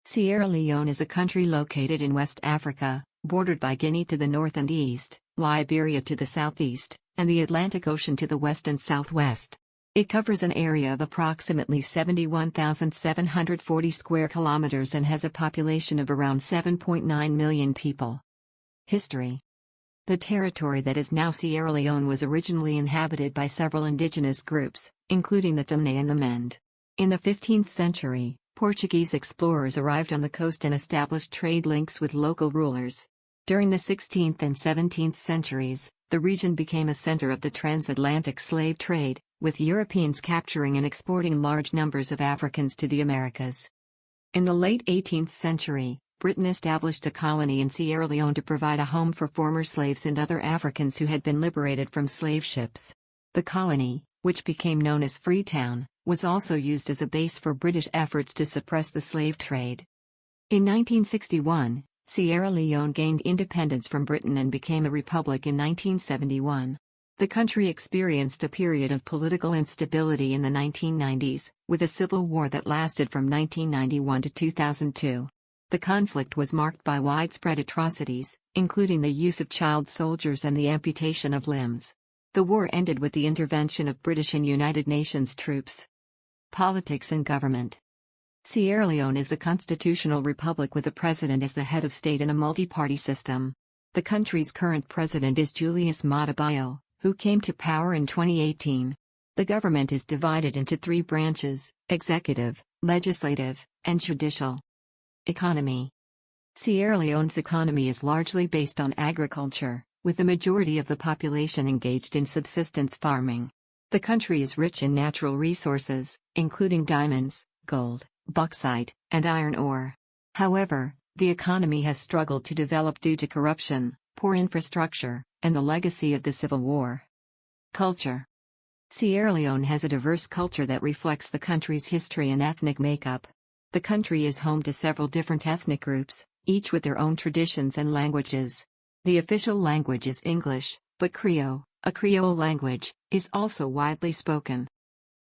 Sierra Leone is a country located in West Africa, bordered by Guinea to the north and east, Liberia to the southeast, and the Atlantic Ocean to the west and southwest. It covers an area of approximately 71,740 square kilometers and has a population of around 7.9 million people. History. The territory that is now Sierra Leone was originally inhabited by several indigenous groups, including the Temne and the Mende. In the 15th century, Portuguese explorers arrived on the coast and established trade links with local rulers. During the 16th and 17th centuries, the region became a center of the transatlantic slave trade, with Europeans capturing and exporting large numbers of Africans to the Americas. In the late 18th century, Britain established a colony in Sierra Leone to provide a home for former slaves and other Africans who had been liberated from slave ships. The colony, which became known as Freetown, was also used as a base for British efforts to suppress the slave trade. In 1961, Sierra Leone gained independence from Britain and became a republic in 1971. The country experienced a period of political instability in the 1990s, with a civil war that lasted from 1991 to 2002. The conflict was marked by widespread atrocities, including the use of child soldiers and the amputation of limbs. The war ended with the intervention of British and United Nations troops. Politics and government. Sierra Leone is a constitutional republic with a president as the head of state and a multi-party system. The country's current president is Julius Maada Bio, who came to power in 2018. The government is divided into three branches: executive, legislative, and judicial. Economy. Sierra Leone's economy is largely based on agriculture, with the majority of the population engaged in subsistence farming. The country is rich in natural resources, including diamonds, gold, bauxite, and iron ore. However, the economy has struggled to develop due to corruption, poor infrastructure, and the legacy of the Civil War. Culture. Sierra Leone has a diverse culture that reflects the country's history and ethnic makeup. The country is home to several different ethnic groups, each with their own traditions and languages. The official language is English, but Creole, a Creole language, is also widely spoken.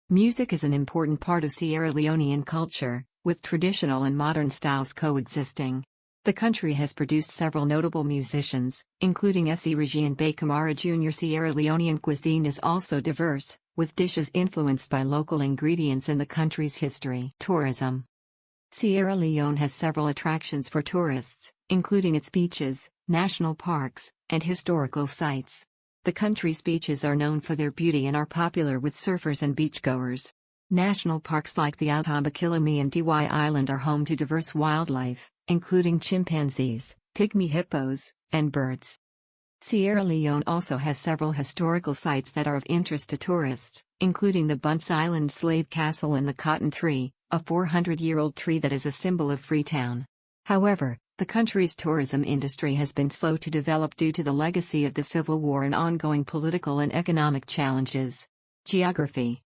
Music is an important part of Sierra Leonean culture, with traditional and modern styles coexisting. The country has produced several notable musicians, including Essie Regine Bay Camara Jr. Sierra Leonean cuisine is also diverse, with dishes influenced by local ingredients and the country's history. Tourism. Sierra Leone has several attractions for tourists, including its beaches, national parks, and historical sites. The country's beaches are known for their beauty and are popular with surfers and beachgoers. National parks like the Outamba-Kilauea and Tiwai Island are home to diverse wildlife, including chimpanzees, pygmy hippos, and birds. Sierra Leone also has several historical sites that are of interest to tourists, including the Bunce Island Slave Castle and the Cotton Tree, a 400-year-old tree that is a symbol of Freetown. However, the country's tourism industry has been slow to develop due to the legacy of the Civil War and ongoing political and economic challenges. Geography.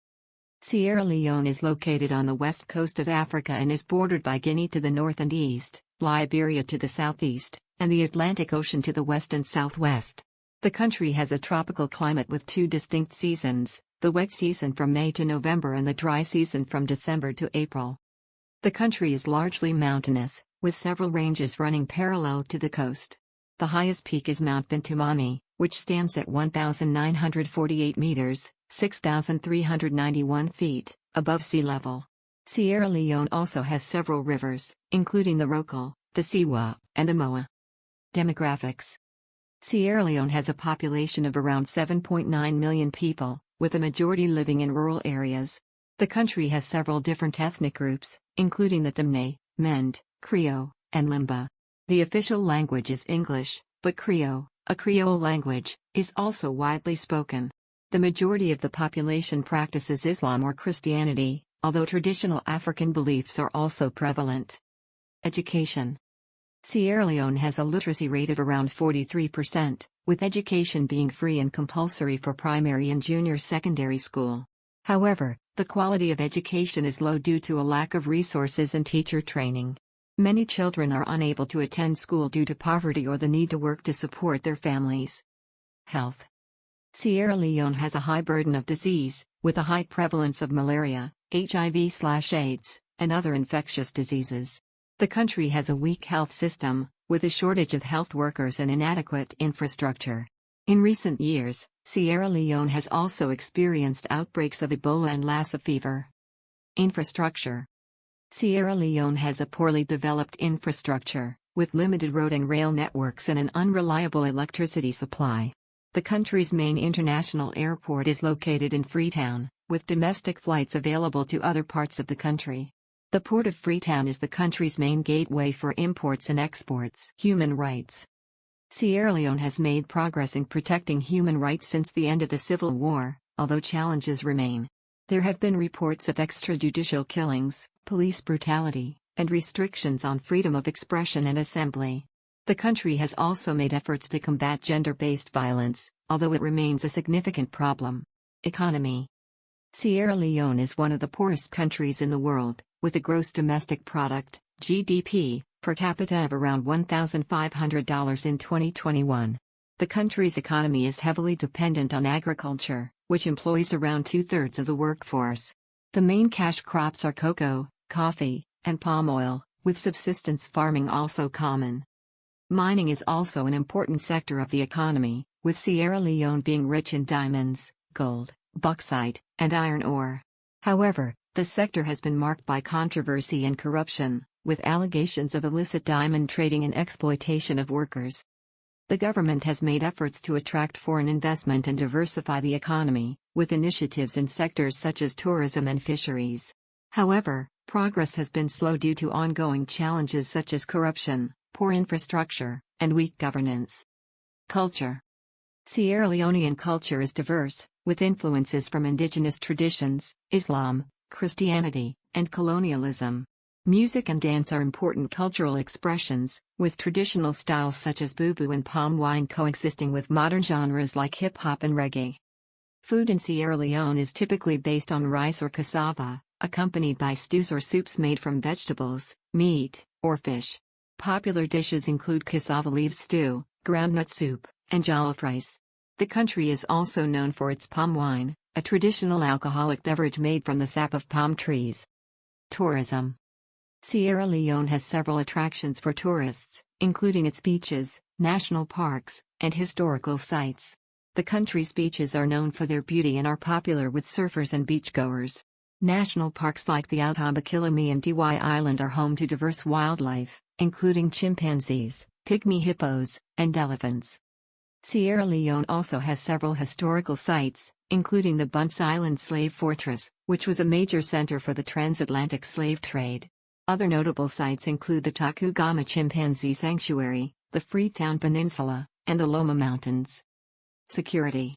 Sierra Leone is located on the west coast of Africa and is bordered by Guinea to the north and east, Liberia to the southeast, and the Atlantic Ocean to the west and southwest. The country has a tropical climate with two distinct seasons, the wet season from May to November and the dry season from December to April. The country is largely mountainous, with several ranges running parallel to the coast. The highest peak is Mount Bintumani, which stands at 1,948 meters, 6,391 feet, above sea level. Sierra Leone also has several rivers, including the Rokal, the Siwa, and the Moa. Demographics. Sierra Leone has a population of around 7.9 million people, with a majority living in rural areas. The country has several different ethnic groups, including the Temne, Mende, Creole, and Limba. The official language is English, but Creole, a Creole language, is also widely spoken. The majority of the population practices Islam or Christianity, although traditional African beliefs are also prevalent. Education. Sierra Leone has a literacy rate of around 43%, with education being free and compulsory for primary and junior secondary school. However, the quality of education is low due to a lack of resources and teacher training. Many children are unable to attend school due to poverty or the need to work to support their families. Health. Sierra Leone has a high burden of disease, with a high prevalence of malaria, HIV/AIDS, and other infectious diseases. The country has a weak health system, with a shortage of health workers and inadequate infrastructure. In recent years, Sierra Leone has also experienced outbreaks of Ebola and Lassa fever. Infrastructure. Sierra Leone has a poorly developed infrastructure, with limited road and rail networks and an unreliable electricity supply. The country's main international airport is located in Freetown, with domestic flights available to other parts of the country. The Port of Freetown is the country's main gateway for imports and exports. Human rights. Sierra Leone has made progress in protecting human rights since the end of the Civil War, although challenges remain. There have been reports of extrajudicial killings, police brutality, and restrictions on freedom of expression and assembly. The country has also made efforts to combat gender-based violence, although it remains a significant problem. Economy. Sierra Leone is one of the poorest countries in the world, with a gross domestic product, GDP, per capita of around $1,500 in 2021. The country's economy is heavily dependent on agriculture, which employs around two-thirds of the workforce. The main cash crops are cocoa, coffee, and palm oil, with subsistence farming also common. Mining is also an important sector of the economy, with Sierra Leone being rich in diamonds, gold, bauxite, and iron ore. However, the sector has been marked by controversy and corruption, with allegations of illicit diamond trading and exploitation of workers. The government has made efforts to attract foreign investment and diversify the economy, with initiatives in sectors such as tourism and fisheries. However, progress has been slow due to ongoing challenges such as corruption, poor infrastructure, and weak governance. Culture. Sierra Leonean culture is diverse, with influences from indigenous traditions, Islam, Christianity, and colonialism. Music and dance are important cultural expressions, with traditional styles such as boubou and palm wine coexisting with modern genres like hip-hop and reggae. Food in Sierra Leone is typically based on rice or cassava, accompanied by stews or soups made from vegetables, meat, or fish. Popular dishes include cassava leaf stew, groundnut soup, and jollof rice. The country is also known for its palm wine, a traditional alcoholic beverage made from the sap of palm trees. Tourism. Sierra Leone has several attractions for tourists, including its beaches, national parks, and historical sites. The country's beaches are known for their beauty and are popular with surfers and beachgoers. National parks like the Outamba-Kilauea and Dewey Island are home to diverse wildlife, including chimpanzees, pygmy hippos, and elephants. Sierra Leone also has several historical sites, including the Bunce Island Slave Fortress, which was a major center for the transatlantic slave trade. Other notable sites include the Tacugama Chimpanzee Sanctuary, the Freetown Peninsula, and the Loma Mountains. Security.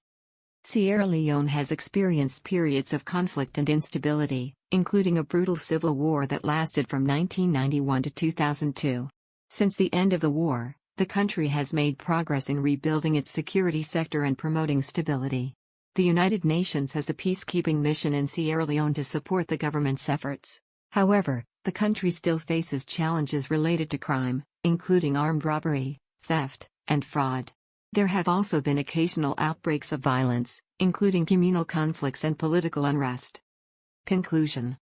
Sierra Leone has experienced periods of conflict and instability, including a brutal civil war that lasted from 1991 to 2002. Since the end of the war, the country has made progress in rebuilding its security sector and promoting stability. The United Nations has a peacekeeping mission in Sierra Leone to support the government's efforts. However, the country still faces challenges related to crime, including armed robbery, theft, and fraud. There have also been occasional outbreaks of violence, including communal conflicts and political unrest. Conclusion.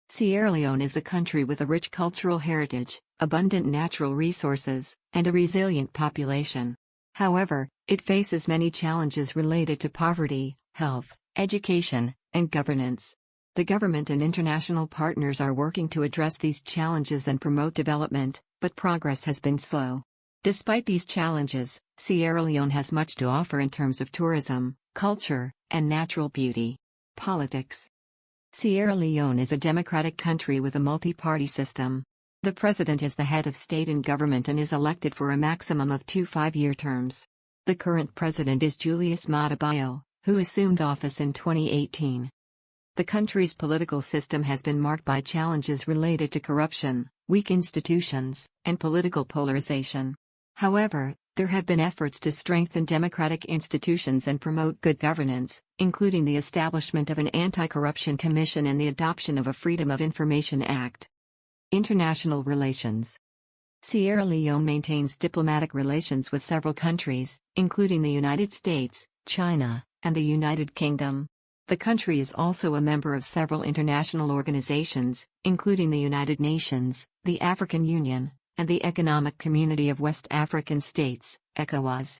Sierra Leone is a country with a rich cultural heritage, abundant natural resources, and a resilient population. However, it faces many challenges related to poverty, health, education, and governance. The government and international partners are working to address these challenges and promote development, but progress has been slow. Despite these challenges, Sierra Leone has much to offer in terms of tourism, culture, and natural beauty. Politics. Sierra Leone is a democratic country with a multi-party system. The president is the head of state and government and is elected for a maximum of 2 5-year terms. The current president is Julius Maada Bio, who assumed office in 2018. The country's political system has been marked by challenges related to corruption, weak institutions, and political polarization. However, there have been efforts to strengthen democratic institutions and promote good governance, including the establishment of an anti-corruption commission and the adoption of a Freedom of Information Act. International relations. Sierra Leone maintains diplomatic relations with several countries, including the United States, China, and the United Kingdom. The country is also a member of several international organizations, including the United Nations, the African Union, and the Economic Community of West African States, ECOWAS.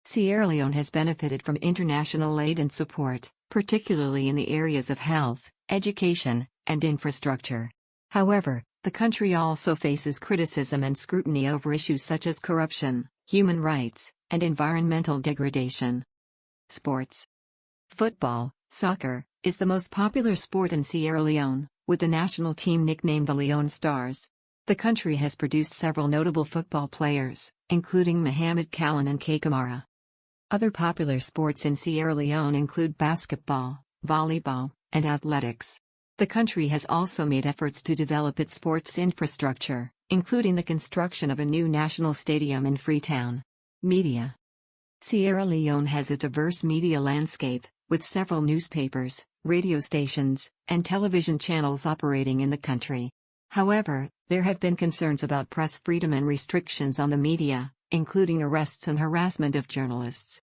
Sierra Leone has benefited from international aid and support, particularly in the areas of health, education, and infrastructure. However, the country also faces criticism and scrutiny over issues such as corruption, human rights, and environmental degradation. Sports. Football, soccer, is the most popular sport in Sierra Leone, with the national team nicknamed the Leone Stars. The country has produced several notable football players, including Mohamed Kalin and Kay Kamara. Other popular sports in Sierra Leone include basketball, volleyball, and athletics. The country has also made efforts to develop its sports infrastructure, including the construction of a new national stadium in Freetown. Media. Sierra Leone has a diverse media landscape, with several newspapers, radio stations, and television channels operating in the country. However, there have been concerns about press freedom and restrictions on the media, including arrests and harassment of journalists.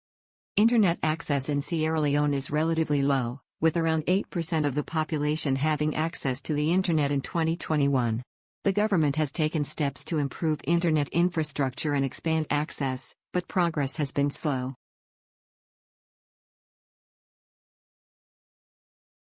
Internet access in Sierra Leone is relatively low, with around 8% of the population having access to the internet in 2021. The government has taken steps to improve internet infrastructure and expand access, but progress has been slow.